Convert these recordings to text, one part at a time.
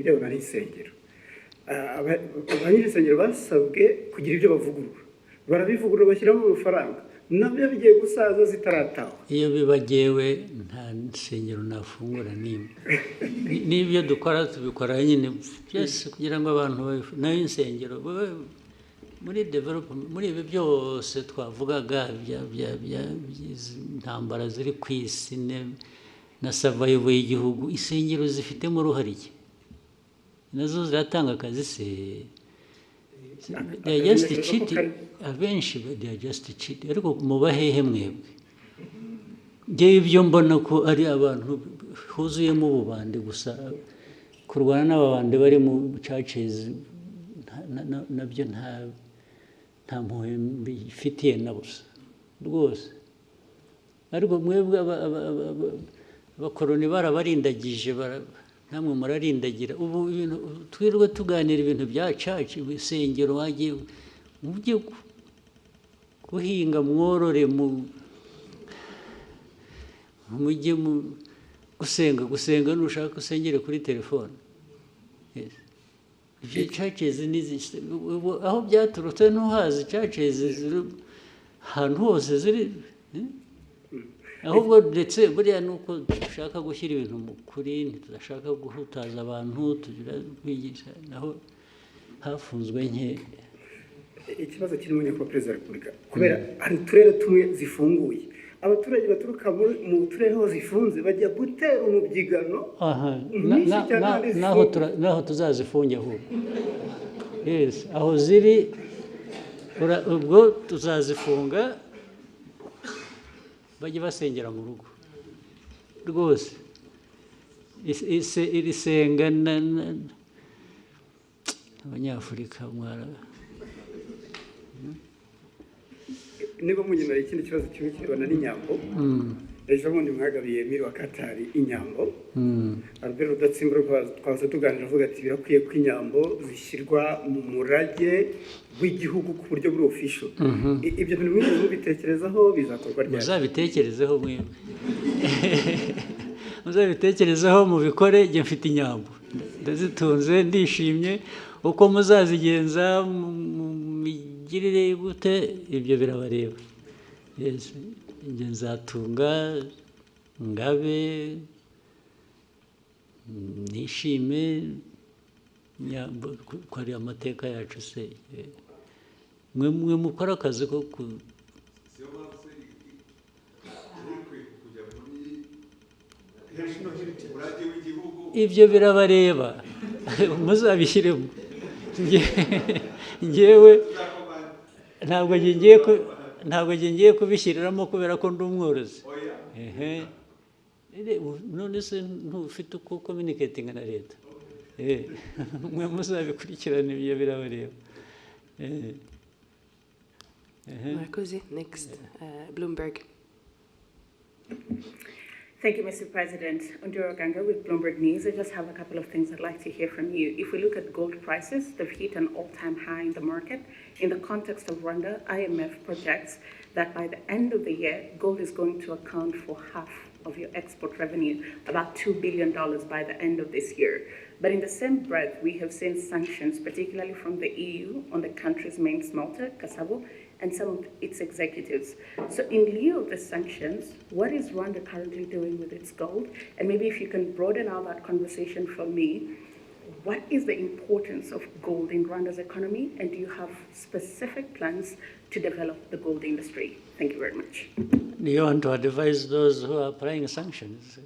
birebana n'Insengero. Abanyirinsengero basabwe kugira ibyo bavugurura, barabivugurura bashyiramo amafaranga, nabyo bigiye gusaza zitarataha. Iyo bibagewe nta nsengero nafungura n'imwe. N'ibyo dukora tubikora nyine byose kugira ngo abantu nayo insengero muri development, muri ibi byose twavugaga intambara ziri ku isi na survival y'igihugu, insengero zifitemo uruhare iki? Nazo ziratanga akazi se? They are just cheating. Abenshi they are just cheating. Ariko mubahehe mwebwe, ngewe ibyo mbona ko ari abantu huzuyemo ububande gusa, kurwana n'ababande bari mu churches nabyo nta mpuhwe mbifitiye na busa rwose. Ariko mwebwe abakoroni barabarindagije, namwe murarindagira. Ubu ibintu twirwe tuganira ibintu bya church, ibisengero, wagiye mujye guhinga, mworore, mujye gusenga nushaka usengere kuri telefone. Yes. Ibyo churches aho byaturutse ntuhazi. Churches ahantu hose ziri, ahubwo ndetse buriya nuko dushaka gushyira ibintu mu kuri, ntitudashaka guhutaza abantu, tugira kwigisha, naho hafunzwe nke. Ikibazo kirimo nyakubahwa Perezida wa Repubulika, kubera hari uturere tumwe zifunguye, abaturage baturuka mu turere aho zifunze bajya gutera umubyigano. Naho tuzazifunge ahubwo. Yes, aho ziri ubwo tuzazifunga, bajye basengera mu rugo rwose. Iri senga abanyafurika mwara. Niba munyemera ikindi kibazo kimwe kirebana n'inyambo, ejo bundi mwagabiye Emile wa Katari inyambo. Albert Rudatsimburwa twaza tuganira avuga ati birakwiye ko inyambo zishyirwa mu murage w'igihugu ku buryo buri official. Ibyo bintu mwese mubitekerezaho bizakorwa ryari? Muzabitekerezeho mwebwe. Muzabitekerezeho mubikore. Njye mfite inyambo ndazitunze, ndishimye. Uko muzazigenza migirire gute, ibyo birabareba. Yes, njye nzatunga, ngabe, nishime, ko ari amateka yacu se. Mwe mukora akazi ko ibyo birabareba. Muzabishyiremo. Ngewe ntabwo ngiye kubishyiriramo kubera ko ndi umworozi. None se ntufite uko communicating na leta? Mwe muzabikurikirana, ibyo birabareba. Next, Bloomberg. Thank you, Mr. President. Onduro Ganga with Bloomberg News. I just have a couple of things I'd like to hear from you. If we look at gold prices, they've hit an all-time high in the market. In the context of Rwanda, IMF projects that by the end of the year, gold is going to account for half of your export revenue, about $2 billion by the end of this year. But in the same breath, we have seen sanctions, particularly from the EU, on the country's main smelter, Kasabo, and some of its executives. So in lieu of the sanctions, what is Rwanda currently doing with its gold? And maybe if you can broaden out that conversation for me, what is the importance of gold in Rwanda's economy? And do you have specific plans to develop the gold industry? Thank you very much. Do you want to advise those who are applying sanctions?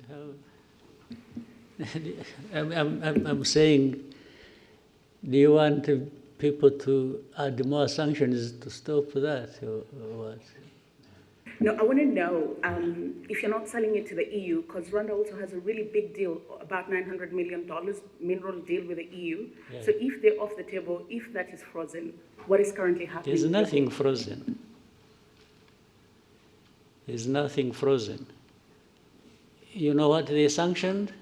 I'm saying, do you want people to add more sanctions to stop that, or what? No, I want to know if you're not selling it to the EU, because Rwanda also has a really big deal, about $900 million mineral deal with the EU. Yeah. So if they're off the table, if that is frozen, what is currently happening? There's nothing frozen. There's nothing frozen. You know what they sanctioned?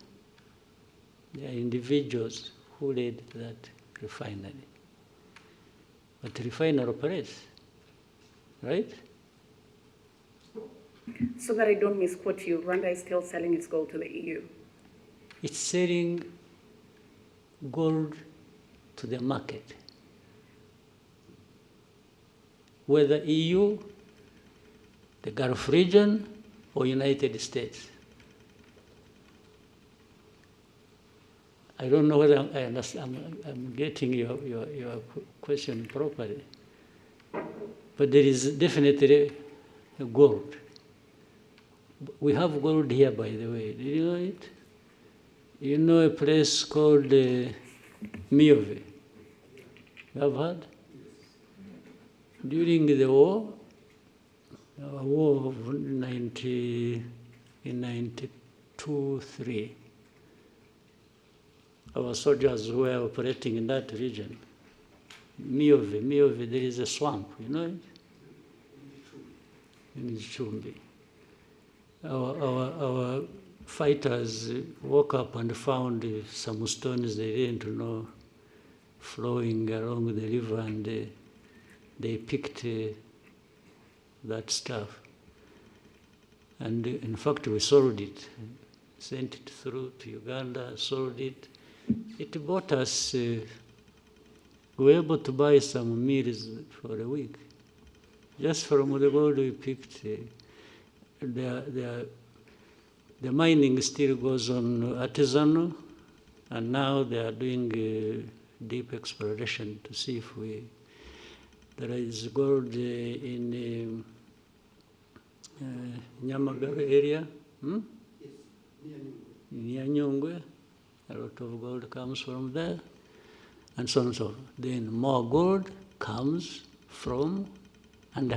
They are individuals who led that refinery. But the refiner operates, right? So that I don't misquote you, Rwanda is still selling its gold to the EU? It's selling gold to the market, whether EU, the Gulf region, or United States. I don't know whether I understand, I'm getting your question properly, but there is definitely gold. We have gold here, by the way. Do you know it? You know a place called Miove? You have heard? During the war of 92-3, our soldiers were operating in that region. Miove, there is a swamp, you know it? In Chumbi. Our fighters woke up and found some stones they didn't know flowing along the river, and they picked that stuff. And in fact, we sold it, sent it through to Uganda, sold it. It bought us, we were able to buy some meals for a week. Just from the gold we picked. The mining still goes on artisanal, and now they are doing deep exploration to see if there is gold in Nyamagabe area, near Nyungwe. A lot of gold comes from there, and so on and so forth. Then more gold comes from, and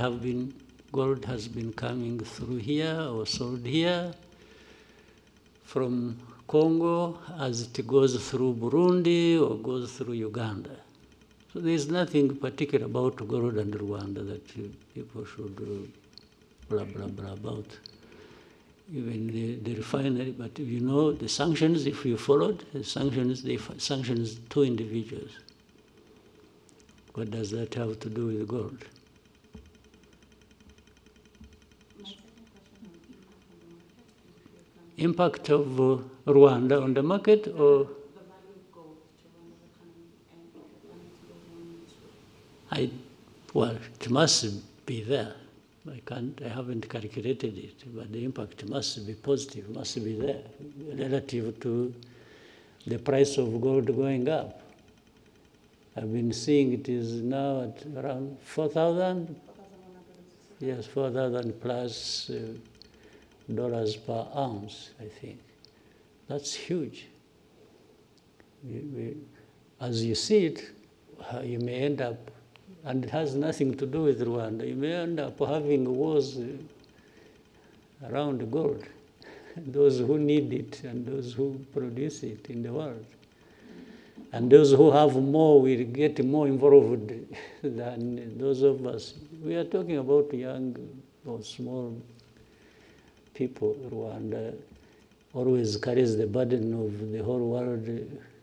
gold has been coming through here or sold here from Congo as it goes through Burundi or goes through Uganda. So there's nothing particular about gold and Rwanda that people should blah, blah, blah about. Even the refinery, but you know the sanctions, if you followed, the sanctions, they sanctions 2 individuals. What does that have to do with gold? Impact of Rwanda on the market, or? The value of gold to Rwanda's economy and if it Well, it must be there. I haven't calculated it, but the impact must be positive, must be there, relative to the price of gold going up. I've been seeing it is now at around 4,000. Yes, 4,000 plus dollars per ounce, I think. That's huge. As you see it, you may end up, and it has nothing to do with Rwanda, you may end up having wars around gold, those who need it and those who produce it in the world. And those who have more will get more involved than those of us. We are talking about young or small people. Rwanda always carries the burden of the whole world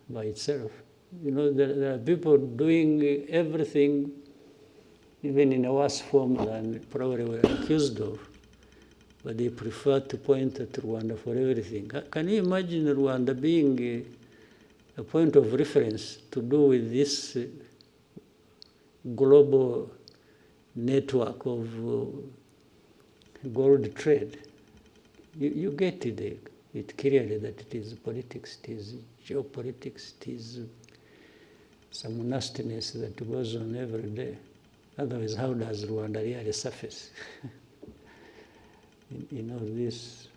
by itself. You know, there are people doing everything, even in a worse form than probably we're accused of, but they prefer to point at Rwanda for everything. Can you imagine Rwanda being a point of reference to do with this global network of gold trade? You get it clearly that it is politics, it is geopolitics, it is some nastiness that goes on every day. Otherwise, how does Rwanda really surface in all this?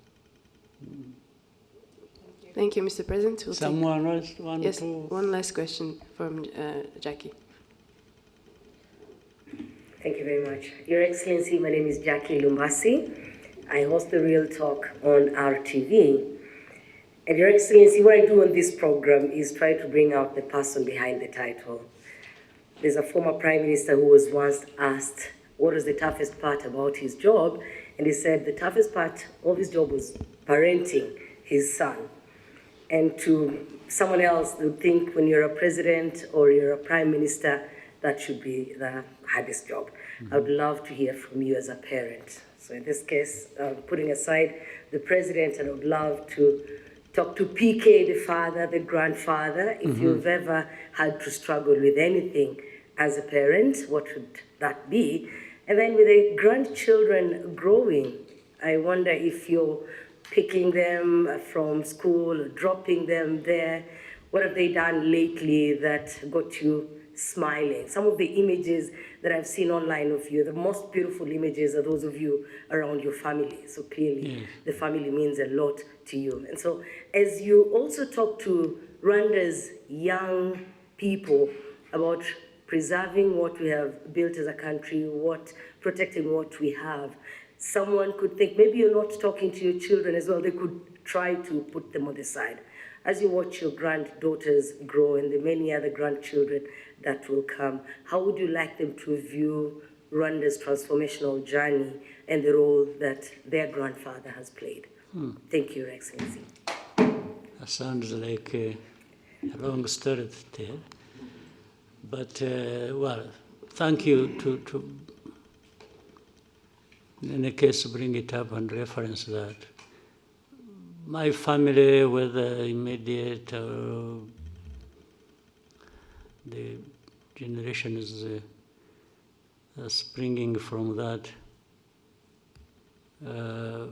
Thank you, Mr. President. Someone else want yes, to? One last question from Jackie. Thank you very much. Your Excellency, my name is Jackie Lumbasi. I host the Real Talk on RTV. And Your Excellency, what I do on this program is try to bring out the person behind the title. There's a former Prime Minister who was once asked what was the toughest part about his job, and he said the toughest part of his job was parenting his son. And to someone else, they would think when you're a president or you're a prime minister, that should be the hardest job. Mm-hmm. I would love to hear from you as a parent. So in this case, putting aside the president, and I would love to talk to PK, the father, the grandfather, if you've ever had to struggle with anything as a parent, what would that be? And then with the grandchildren growing, I wonder if you're picking them from school, or dropping them there. What have they done lately that got you smiling? Some of the images that I've seen online of you, the most beautiful images are those of you around your family. So clearly, the family means a lot to you. And so as you also talk to Rwanda's young people about preserving what we have built as a country, protecting what we have, someone could think maybe you're not talking to your children as well. They could try to put them on the side. As you watch your granddaughters grow and the many other grandchildren that will come, how would you like them to view Rwanda's transformational journey and the role that their grandfather has played? Thank you, Your Excellency. That sounds like a long story to tell. But, well, thank you to in any case, bring it up and reference that. My family, whether immediate or the generation is springing from that,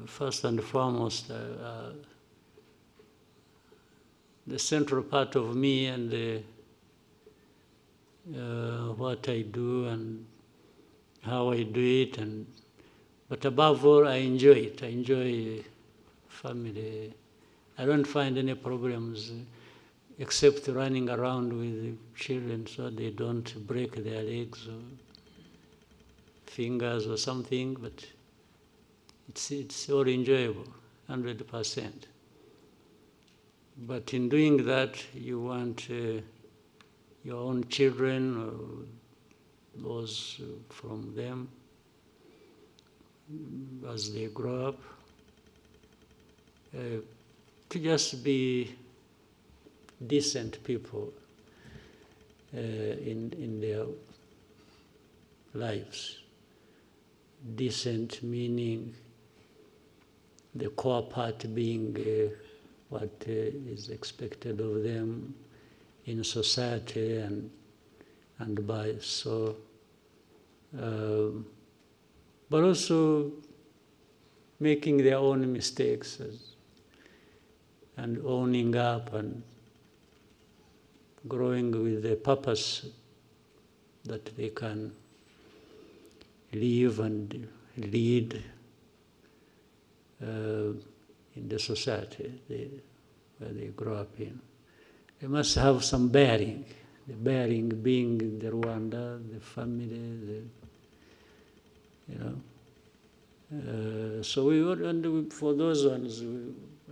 first and foremost, the central part of me and what I do and how I do it, but above all, I enjoy it. I enjoy family. I don't find any problems except running around with children so they don't break their legs or fingers or something, but it's all enjoyable, 100%. But in doing that, you want your own children or those from them, as they grow up, to just be decent people in their lives. Decent meaning the core part being what is expected of them in society and by so. But also making their own mistakes and owning up and growing with a purpose that they can live and lead in the society where they grow up in. They must have some bearing, the bearing being the Rwanda, the family, so we would, and for those ones,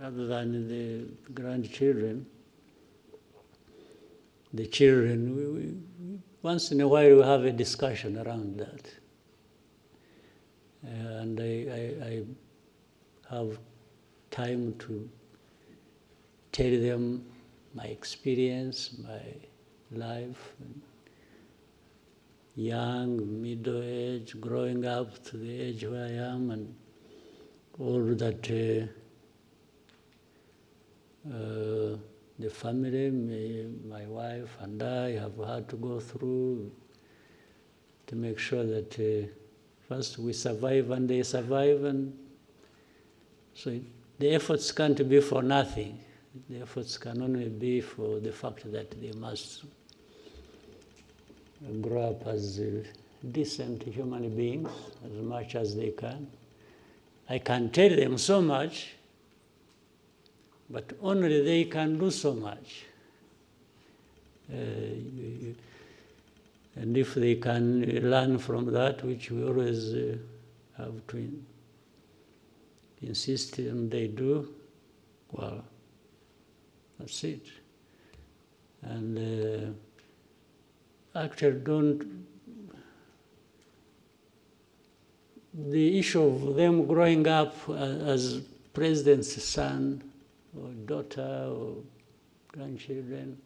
other than the grandchildren, the children, we once in a while we have a discussion around that. And I have time to tell them my experience, my life, young, middle age, growing up to the age where I am, and all that the family, my wife and I have had to go through to make sure that first we survive and they survive, and so the efforts can't be for nothing. The efforts can only be for the fact that they must grow up as decent human beings as much as they can. I can tell them so much, but only they can do so much. And if they can learn from that, which we always have to insist on they do, well, that's it. And actually the issue of them growing up as president's son or daughter or grandchildren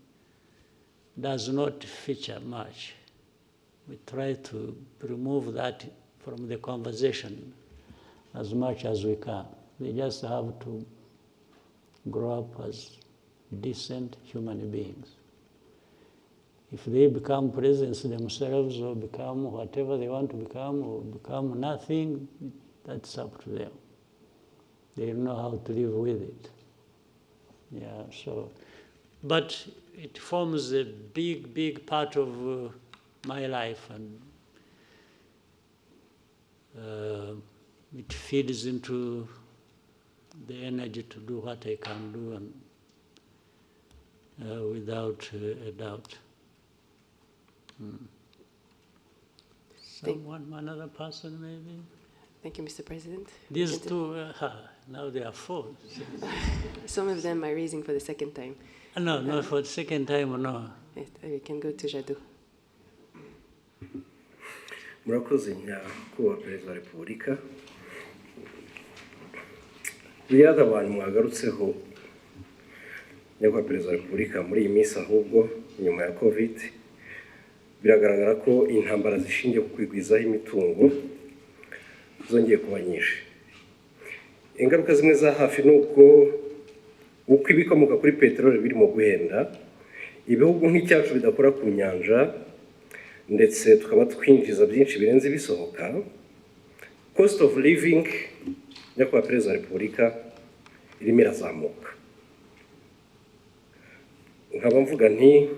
does not feature much. We try to remove that from the conversation as much as we can. They just have to grow up as decent human beings. If they become presidents themselves or become whatever they want to become or become nothing, that's up to them. They know how to live with it. Yeah, so, but it forms a big, big part of my life, and it feeds into the energy to do what I can do, and without a doubt. Another person maybe? Thank you, Mr. President. These two, now they are four. Some of them are raising for the second time. No, not for the second time, no. Yes, we can go to Jadot. Murakoze nyakubahwa Perezida wa Repubulika. Biriya abantu mwagarutseho nyakubahwa Perezida wa Repubulika muri iyi minsi, ahubwo nyuma ya COVID biragaragara ko intambara zishingiye ku kwigwizaho imitungo zongeye kuba nyinshi. Ingaruka zimwe za hafi ni uko ibikomoka kuri peteroli birimo guhenda, ibihugu nk'icyacu bidakora ku nyanja ndetse tukaba twinjiza byinshi birenze bisohoka. Cost of living nyakubahwa Perezida wa Repubulika irimo irazamuka. Nkaba mvuga nti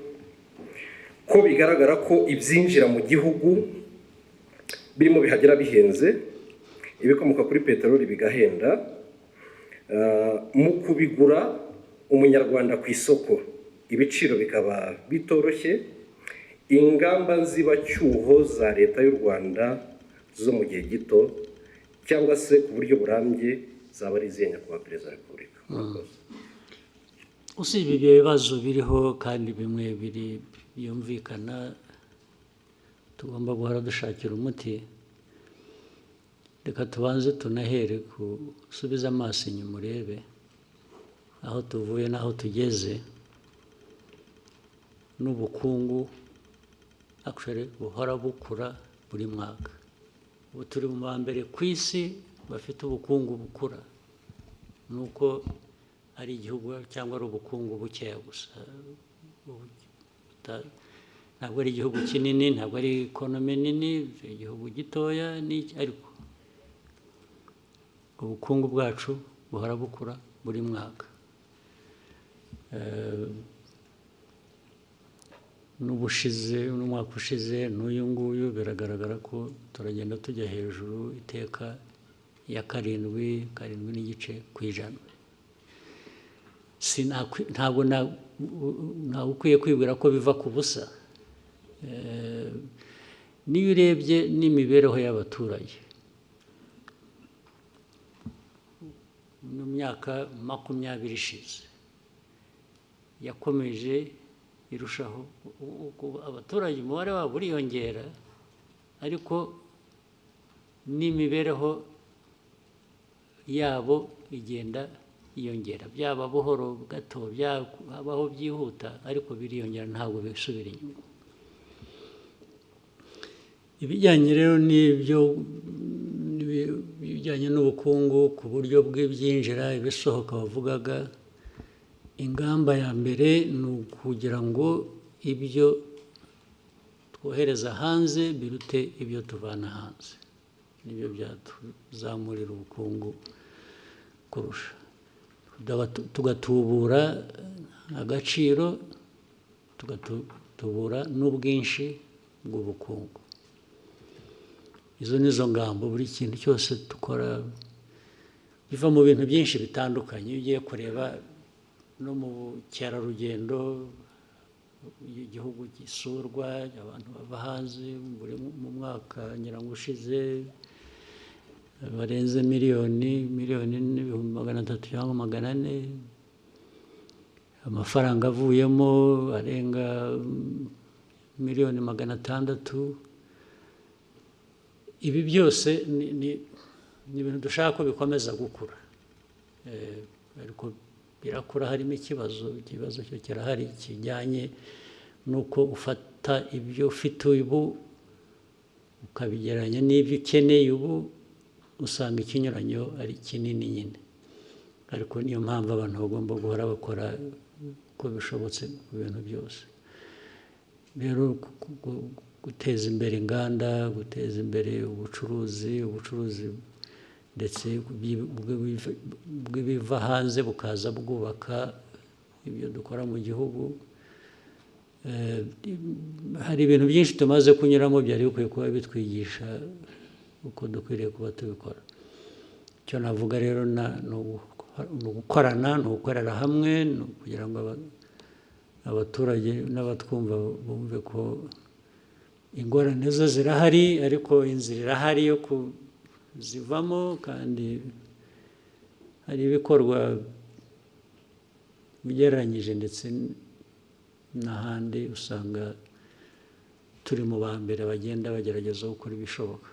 ko bigaragara ko ibyinjira mu gihugu birimo bihagera bihenze, ibikomoka kuri peteroli bigahenda, mu kubigura umunyarwanda ku isoko ibiciro bikaba bitoroshye, ingamba zibacyuho za leta y'u Rwanda zo mu gihe gito cyangwa se ku buryo burambye zaba ari izihe nyakubahwa Perezida wa Repubulika? Usibye ibyo bibazo biriho kandi bimwe byumvikana tugomba guhora dushakira umuti, reka tubanze tunahere gusubiza amaso inyuma urebe aho tuvuye n'aho tugeze, n'ubukungu actually buhora bukura buri mwaka. Ubu turi mu ba mbere ku isi bafite ubukungu bukura, nuko ari igihugu cyangwa ari ubukungu bukeya gusa. Ntabwo ari igihugu kinini, ntabwo ari ekonomi nini, igihugu gitoya, ariko ubukungu bwacu buhora bukura buri mwaka. N'umwaka ushize n'uyu nguyu biragaragara ko turagenda tujya hejuru iteka ya karindwi n'igice ku ijana. Ntabwo ukwiye kwibwira ko biva ku busa. Niyo urebye n'imibereho y'abaturage mu myaka 20 ishize yakomeje irushaho, abaturage umubare wabo uriyongera, ariko n'imibereho yabo igenda yiyongera, byaba buhoro gato, byabaho byihuta, ariko biriyongera, ntabwo bisubira inyuma. Ibijyanye rero bijyanye n'ubukungu ku buryo bw'ibyinjira ibisohoka bavugaga, ingamba ya mbere ni ukugira ngo ibyo twohereza hanze birute ibyo tuvana hanze. Nibyo byatuzamurira ubukungu kurusha. Tugatubura agaciro, tugatubura n'ubwinshi bw'ubukungu. Izo nizo ngamba. Buri kintu cyose dukora biva mu bintu byinshi bitandukanye. Iyo ugiye kureba no mu bukerarugendo, igihugu gisurwa, abantu bava hanze mu mwaka nyirango ushize barenze miliyoni n'ibihumbi 300 cyangwa 400. Amafaranga avuyemo arenga miliyoni 600. Ibi byose ni ibintu dushaka ko bikomeza gukura, ariko birakura harimo ikibazo cyo kirahari kijyanye nuko ufata ibyo ufite ubu ukabigeranya n'ibyo ukeneye ubu, usanga ikinyuranyo ari kinini nyine. ariko niyo mpamvu abantu bagomba guhora bakora uko bishobotse ku bintu byose. Rero guteza imbere inganda, guteza imbere ubucuruzi ndetse bw'ibiva hanze bukaza bwubaka ibyo dukora mu gihugu. Hari ibintu byinshi tumaze kunyuramo byari bikwiye kuba bitwigisha uko dukwiriye kuba tubikora. Icyo navuga rero ni ugukorana, ni ugukorera hamwe, kugira ngo abaturage n'abatwumva bumve ko ingorane zo zirahari, ariko inzira irahari yo kuzivamo, kandi hari ibikorwa bigereranyije ndetse n'ahandi usanga turi mu ba mbere bagenda bagerageza gukora ibishoboka.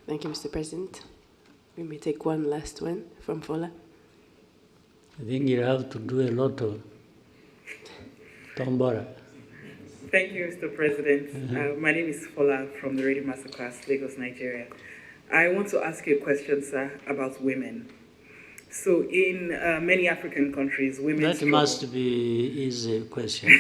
Thank you, Mr. President. We may take one last one from Fola. I think you have to do a lot of tombora. Thank you, Mr. President. My name is Fola from the Radio Masterclass, Lagos, Nigeria. I want to ask you a question, sir, about women. So in many African countries, women That struggle. must be easy question.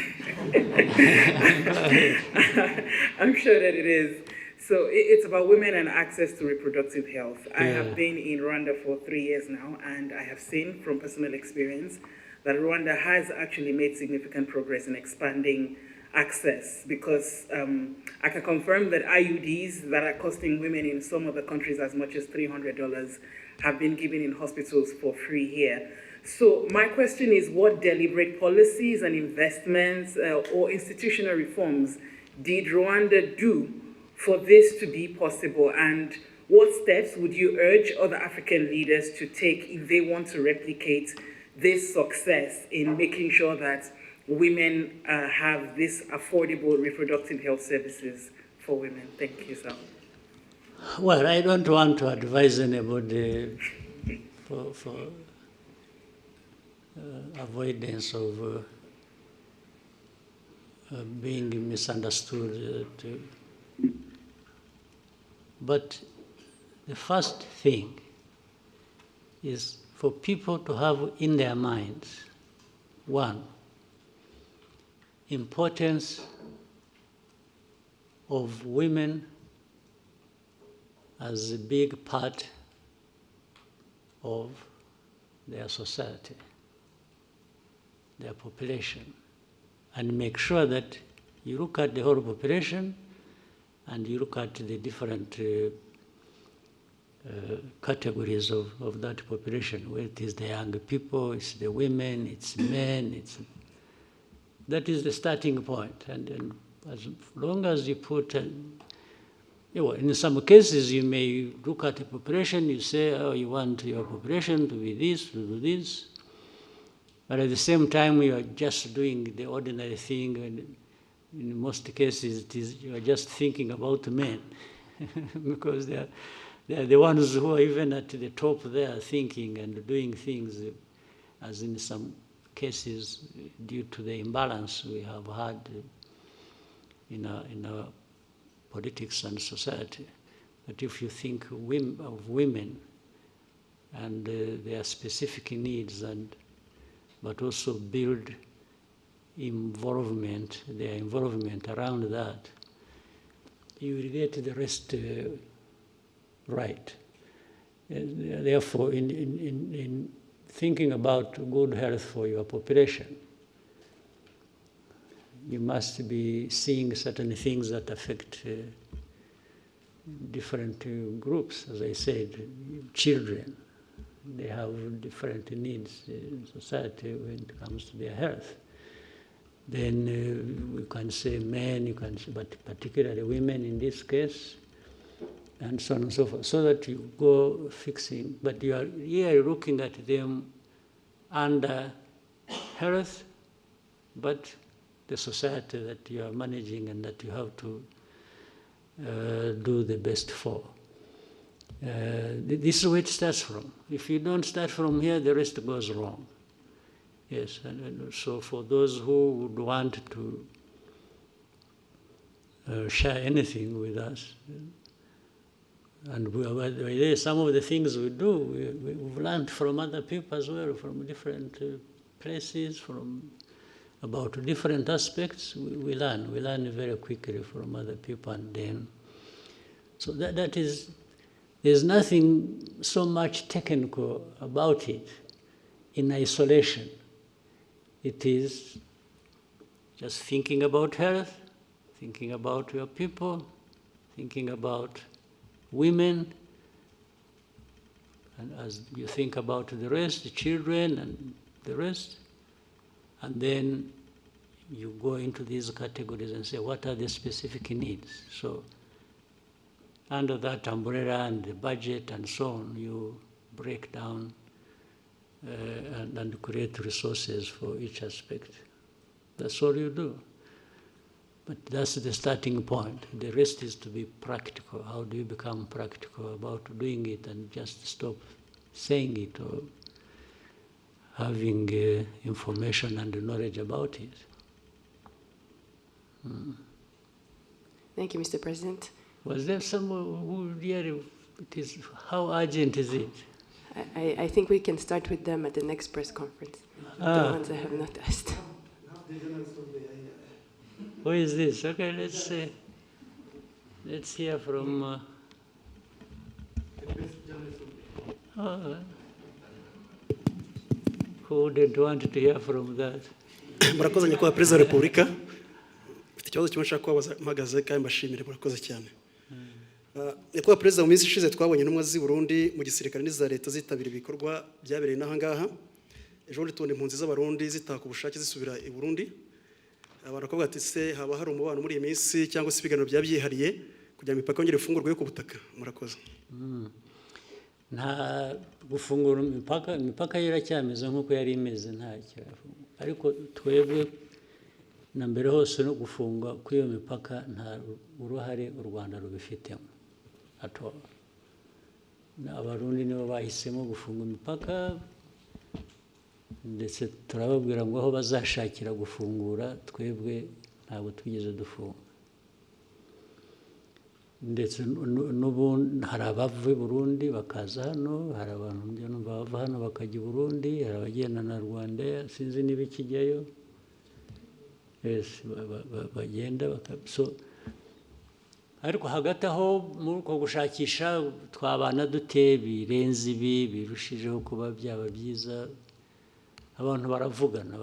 I'm sure that it is. So it's about women and access to reproductive health. I have been in Rwanda for 3 years now, and I have seen from personal experience that Rwanda has actually made significant progress in expanding access, because I can confirm that IUDs that are costing women in some of the countries as much as $300 have been given in hospitals for free here. So my question is, what deliberate policies and investments or institutional reforms did Rwanda do for this to be possible? And what steps would you urge other African leaders to take if they want to replicate this success in making sure that women have this affordable reproductive health services for women? Thank you, sir. Well, I don't want to advise anybody for avoidance of being misunderstood. But the first thing is for people to have in their minds, one, importance of women as a big part of their society, their population, and make sure that you look at the whole population and you look at the different categories of that population, where it is the young people, it's the women, it's men, that is the starting point. And as long as you put, in some cases you may look at the population, you say, oh, you want your population to be this, to do this, but at the same time you are just doing the ordinary thing, and in most cases you are just thinking about men, because they are the ones who are even at the top there thinking and doing things, as in some cases, due to the imbalance we have had in our politics and society. But if you think of women and their specific needs, but also build their involvement around that, you will get the rest right. Therefore, in thinking about good health for your population, you must be seeing certain things that affect different groups. As I said, children, they have different needs in society when it comes to their health. Then we can say men, but particularly women in this case, and so on and so forth, so that you go fixing. But you are here looking at them under health, but the society that you are managing and that you have to do the best for. This is where it starts from. If you don't start from here, the rest goes wrong. Yes, and so for those who would want to share anything with us, And by the way, some of the things we do, we've learned from other people as well, from different places, about different aspects. We learn very quickly from other people, and then, so that is, there's nothing so much technical about it in isolation. It is just thinking about health, thinking about your people, thinking about women, and as you think about the rest, the children and the rest, and then you go into these categories and say, what are the specific needs? So under that umbrella and the budget and so on, you break down and create resources for each aspect. That's all you do. But that's the starting point. The rest is to be practical. How do you become practical about doing it and just stop saying it or having information and knowledge about it? Thank you, Mr. President. Was there someone who really, how urgent is it? I think we can start with them at the next press conference. The ones I have not asked. Who is this? Okay, let's hear from. Who didn't want to hear from that? Murakoze nyakubahwa Perezida wa Repubulika. Mfite ikibazo kimwe nshaka kubabaza mpagaze kandi mbashimire murakoze cyane. Nyakubahwa Perezida, mu minsi ishize twabonye intumwa z'i Burundi mu gisirikare n'iza leta zitabira ibikorwa byabereye n'aha ngaha. Ejo bundi tubona impunzi z'abarundi zitaka ubushake zisubira i Burundi. Baravuga ati se haba hari umubano muri iyi minsi cyangwa se ibiganiro byabyihariye kugira ngo imipaka yongere ifungurwe yo ku butaka? Murakoze. Nta gufungura imipaka iracyameze nk'uko yari imeze, nta kirafunga. Ariko twebwe na mbere hose no gufunga kw'iyo mipaka nta uruhare u Rwanda rubifitemo at all. Abarundi nibo bahisemo gufunga imipaka, ndetse turababwira ngo aho bazashakira gufungura, twebwe ntabwo twigeze dufunga. Ndetse n'ubundi hari abava i Burundi bakaza hano, hari abantu bava hano bakajya i Burundi, hari abagenda na Rwanda, sinzi niba ikijyayo, bagenda so. Ariko hagati aho muri uko gushakisha twabana dute birenze ibi, birushijeho kuba byaba byiza, abantu baravugana,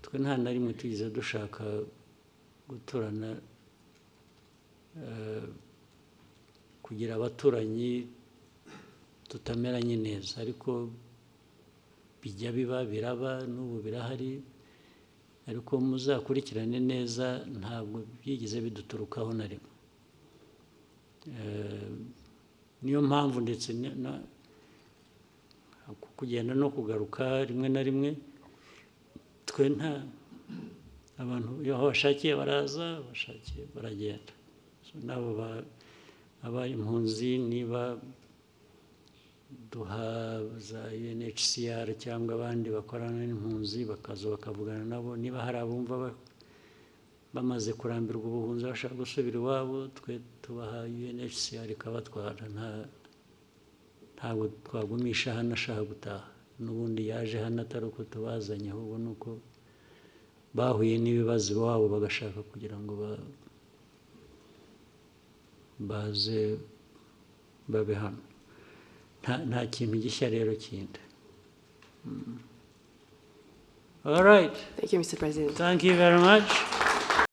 twe nta na rimwe tugize dushaka guturana kugira abaturanyi tutameranye neza, ariko bijya biba biraba, n'ubu birahari, ariko muzakurikirane neza ntabwo byigeze biduturukaho na rimwe. Niyo mpamvu ndetse kugenda no kugaruka rimwe na rimwe, twe nta abantu iyo bashakiye baraza, bashakiye baragenda. Nabo abaye impunzi, niba duha za UNHCR cyangwa abandi bakorana n'impunzi bakaza bakavugana nabo, niba hari abumva bamaze kurambirwa ubuhunzi bashaka gusubira iwabo, twe tubaha UNHCR ikabatwara. Ntabwo twagumisha hano ashaka gutaha, n'ubundi yaje hano atari uko tubazanye, ahubwo ni uko bahuye n'ibibazo iwabo bagashaka kugira ngo baze babe hano. Nta kintu gishya rero kindi. All right. Thank you, Mr. President. Thank you very much.